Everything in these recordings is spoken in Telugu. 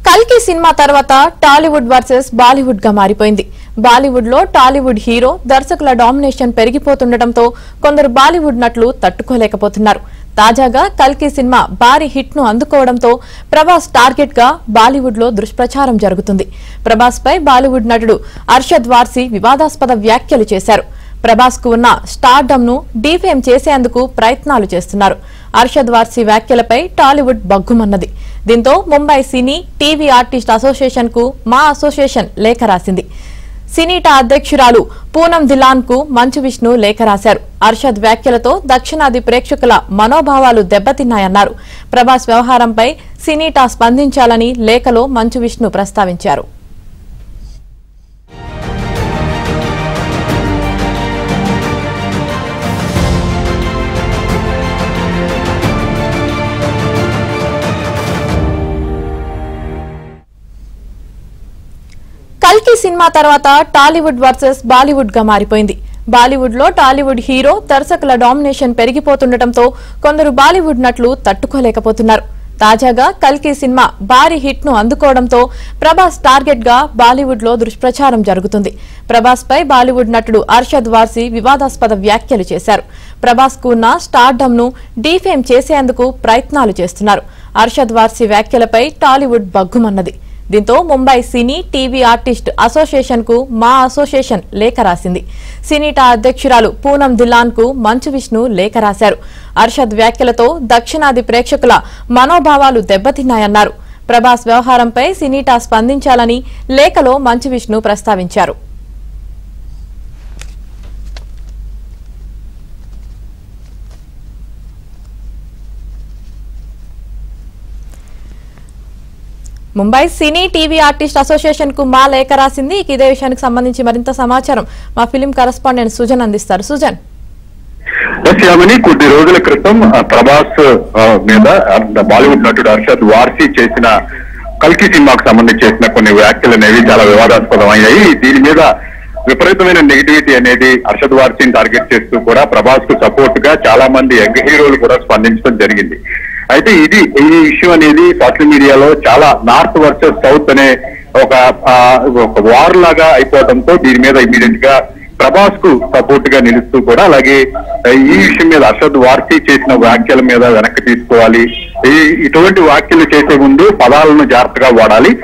కల్కి సినిమా తర్వాత టాలీవుడ్ వర్సెస్ బాలీవుడ్ గా మారిపోయింది. బాలీవుడ్ లో టాలీవుడ్ హీరో దర్శకుల డామినేషన్ పెరిగిపోతుండటంతో కొందరు బాలీవుడ్ నటులు తట్టుకోలేకపోతున్నారు. తాజాగా కల్కి సినిమా భారీ హిట్ ను అందుకోవడంతో ప్రభాస్ టార్గెట్ గా బాలీవుడ్ లో దుష్ప్రచారం జరుగుతుంది. ప్రభాస్ పై బాలీవుడ్ నటుడు అర్షద్ వార్సీ వివాదాస్పద వ్యాఖ్యలు చేశారు. ప్రభాస్ కు ఉన్న స్టార్డమ్ ను డీఫేమ్ చేసేందుకు ప్రయత్నాలు చేస్తున్నారు. అర్షద్ వార్సీ వ్యాఖ్యలపై టాలీవుడ్ బగ్గుమన్నది. దీంతో ముంబై సినీ టీవీ ఆర్టిస్ట్ అసోసియేషన్ కు మా అసోసియేషన్ లేఖ రాసింది. సినీటా అధ్యక్షురాలు పూనం దిలాన్ కు మంచు విష్ణు లేఖ రాశారు. అర్షద్ వ్యాఖ్యలతో దక్షిణాది ప్రేక్షకుల మనోభావాలు దెబ్బతిన్నాయన్నారు. ప్రభాస్ వ్యవహారంపై సినీటా స్పందించాలని లేఖలో మంచు విష్ణు ప్రస్తావించారు. కల్కి సినిమా తర్వాత టాలీవుడ్ వర్సెస్ బాలీవుడ్ గా మారిపోయింది. బాలీవుడ్ లో టాలీవుడ్ హీరో దర్శకుల డామినేషన్ పెరిగిపోతుండటంతో కొందరు బాలీవుడ్ నటులు తట్టుకోలేకపోతున్నారు. తాజాగా కల్కి సినిమా భారీ హిట్ ను అందుకోవడంతో ప్రభాస్ టార్గెట్ గా బాలీవుడ్ లో దుష్ప్రచారం జరుగుతుంది. ప్రభాస్ పై బాలీవుడ్ నటుడు అర్షద్ వార్సీ వివాదాస్పద వ్యాఖ్యలు చేశారు. ప్రభాస్ కు ఉన్న స్టార్డమ్ ను డీఫేమ్ చేసేందుకు ప్రయత్నాలు చేస్తున్నారు. అర్షద్ వార్సీ వ్యాఖ్యలపై టాలీవుడ్ బగ్గుమన్నది. దీంతో ముంబై సినీ టీవీ ఆర్టిస్ట్ అసోసియేషన్ కు మా అసోసియేషన్ లేఖ రాసింది. సినీటా అధ్యక్షురాలు పూనం దిలాన్ కు మంచు విష్ణు లేఖ రాశారు. అర్షద్ వ్యాఖ్యలతో దక్షిణాది ప్రేక్షకుల మనోభావాలు దెబ్బతిన్నాయన్నారు. ప్రభాస్ వ్యవహారంపై సినీటా స్పందించాలని లేఖలో మంచు విష్ణు ప్రస్తావించారు. ముంబై సినీ టీవీ ఆర్టిస్ట్ అసోసియేషన్ కు మా లేఖ రాసింది. ఇదే విషయానికి సంబంధించి మరింత సమాచారం మా ఫిలిం కరెస్పాండెంట్ సుజన్ అందిస్తారు. సుజన్, కొద్ది రోజుల క్రితం ప్రభాస్ మీద బాలీవుడ్ నటుడు అర్షద్ వార్సీ చేసిన కల్కి సినిమాకు సంబంధించి చేసిన కొన్ని వ్యాఖ్యలు అనేవి చాలా వివాదాస్పదం అయ్యాయి. దీని మీద విపరీతమైన నెగిటివిటీ అనేది అర్షద్ వార్సీని టార్గెట్ చేస్తూ కూడా ప్రభాస్ కు సపోర్ట్ గా చాలా మంది యంగ్ హీరోలు కూడా స్పందించడం జరిగింది. అయితే ఈ ఇష్యూ అనేది సోషల్ మీడియాలో చాలా నార్త్ వర్సెస్ సౌత్ అనే ఒక వార్ లాగా అయిపోవడంతో దీని మీద ఇమీడియట్ గా ప్రభాస్ కు సపోర్ట్ గా నిలుస్తూ కూడా అలాగే ఈ విషయం మీద అర్షద్ వార్సీ చేసిన వ్యాఖ్యల మీద వెనక్కి తీసుకోవాలి, ఇటువంటి వ్యాఖ్యలు చేసే ముందు పదాలను జాగ్రత్తగా వాడాలి,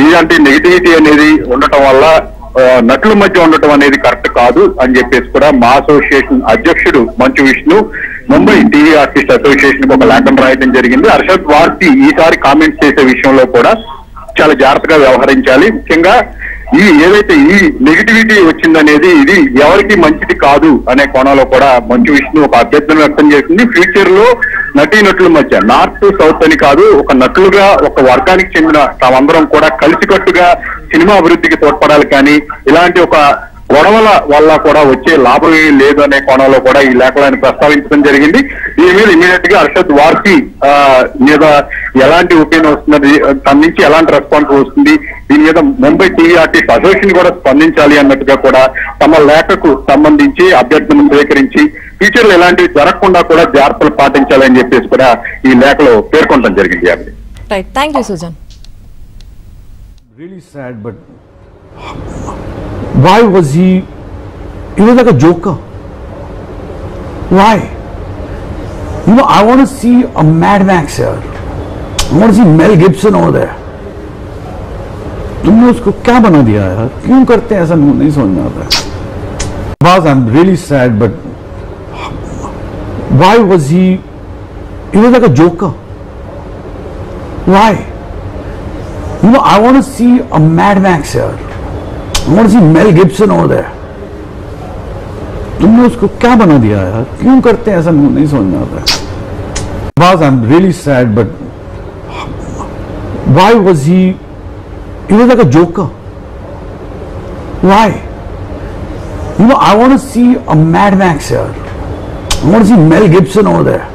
ఇలాంటి నెగిటివిటీ అనేది ఉండటం వల్ల నటుల మధ్య ఉండటం అనేది కరెక్ట్ కాదు అని చెప్పేసి కూడా మా అసోసియేషన్ అధ్యక్షుడు Manchu Vishnu Mumbai TV artist association కు ఒక లేఖను రాయడం జరిగింది. అర్షద్ వార్సీ ఈసారి కామెంట్స్ చేసే విషయంలో కూడా చాలా జాగ్రత్తగా వ్యవహరించాలి. ముఖ్యంగా ఏదైతే ఈ నెగిటివిటీ వచ్చిందనేది ఇది ఎవరికి మంచిది కాదు అనే కోణంలో కూడా మంచు విష్ణు ఒక అభ్యర్థన వ్యక్తం చేసింది. ఫ్యూచర్ లో నటీనటుల మధ్య నార్త్ సౌత్ అని కాదు, ఒక నటులుగా ఒక వర్గానికి చెందిన తామందరం కూడా కలిసికట్టుగా సినిమా అభివృద్ధికి తోడ్పడాలి, కానీ ఇలాంటి ఒక గొడవల వల్ల కూడా వచ్చే లాభం ఏమీ లేదు అనే కోణంలో కూడా ఈ లేఖలో ఆయన ప్రస్తావించడం జరిగింది. దీని మీద ఇమీడియట్ గా అర్షద్ వార్సీ మీద ఎలాంటి ఒపీనియన్ వస్తున్నది, తన నుంచి ఎలాంటి రెస్పాన్స్ వస్తుంది, దీని మీద ముంబై టీవీ ఆర్టిస్ట్ అసోసియేషన్ కూడా స్పందించాలి అన్నట్టుగా కూడా తమ లేఖకు సంబంధించి అభ్యర్థనను స్వీకరించి ఫ్యూచర్ లో ఎలాంటివి జరగకుండా కూడా జాగ్రత్తలు పాటించాలని చెప్పేసి కూడా ఈ లేఖలో పేర్కొనడం జరిగింది. Right, thank you Sujan. Really sad, but why was he was like a joker. Why? I want to see a Mad Max here. I want to see Mel Gibson over there. तुमने उसको क्या बना दिया यार? क्यों करते हैं ऐसा? नहीं समझ में आता है. Boss, I'm really sad, but why was he was like a joker. Why? I want to see a Mad Max here. I want to see Mel Gibson over there. तुमने उसको क्या बना दिया यार? क्यों करते हैं ऐसा? नहीं समझ में आता है. Boss, I'm really sad, but why was he was like a joker. Why? I want to see a Mad Max here. I want to see Mel Gibson over there.